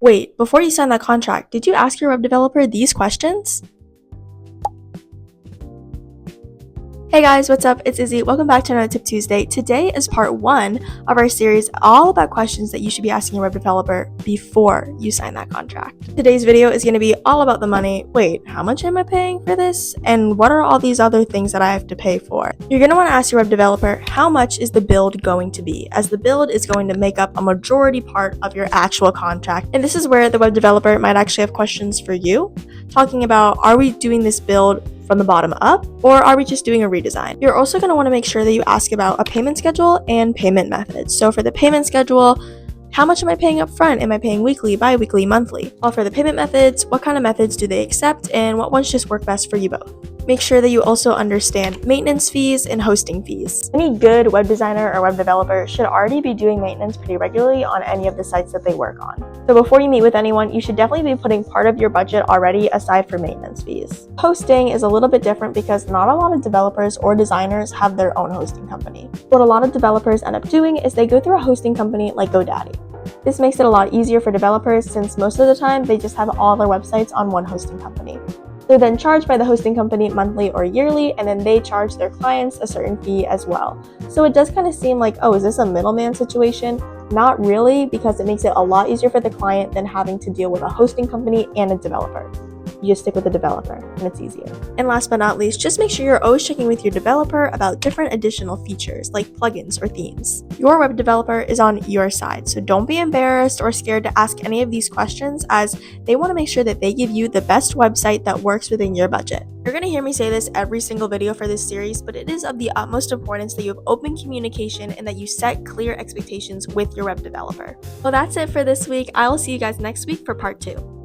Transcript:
Wait, before you sign that contract, did you ask your web developer these questions? Hey guys, what's up? It's Izzy. Welcome back to another Tip Tuesday. Today is part 1 of our series all about questions that you should be asking your web developer before you sign that contract. Today's video is going to be all about the money. Wait, how much am I paying for this? And what are all these other things that I have to pay for? You're going to want to ask your web developer, how much is the build going to be? As the build is going to make up a majority part of your actual contract. And this is where the web developer might actually have questions for you, talking about, are we doing this build from the bottom up, or are we just doing a redesign? You're also going to want to make sure that you ask about a payment schedule and payment methods. So for the payment schedule, how much am I paying up front? Am I paying weekly, bi-weekly, monthly? While for the payment methods, what kind of methods do they accept and what ones just work best for you both? Make sure that you also understand maintenance fees and hosting fees. Any good web designer or web developer should already be doing maintenance pretty regularly on any of the sites that they work on. So before you meet with anyone, you should definitely be putting part of your budget already aside for maintenance fees. Hosting is a little bit different because not a lot of developers or designers have their own hosting company. What a lot of developers end up doing is they go through a hosting company like GoDaddy. This makes it a lot easier for developers since most of the time they just have all their websites on one hosting company. They're then charged by the hosting company monthly or yearly, and then they charge their clients a certain fee as well. So it does kind of seem like, oh, is this a middleman situation? Not really, because it makes it a lot easier for the client than having to deal with a hosting company and a developer. You just stick with the developer and it's easier. And last but not least, just make sure you're always checking with your developer about different additional features like plugins or themes. Your web developer is on your side, so don't be embarrassed or scared to ask any of these questions, as they want to make sure that they give you the best website that works within your budget. You're going to hear me say this every single video for this series, but it is of the utmost importance that you have open communication and that you set clear expectations with your web developer. Well, that's it for this week. I will see you guys next week for part 2.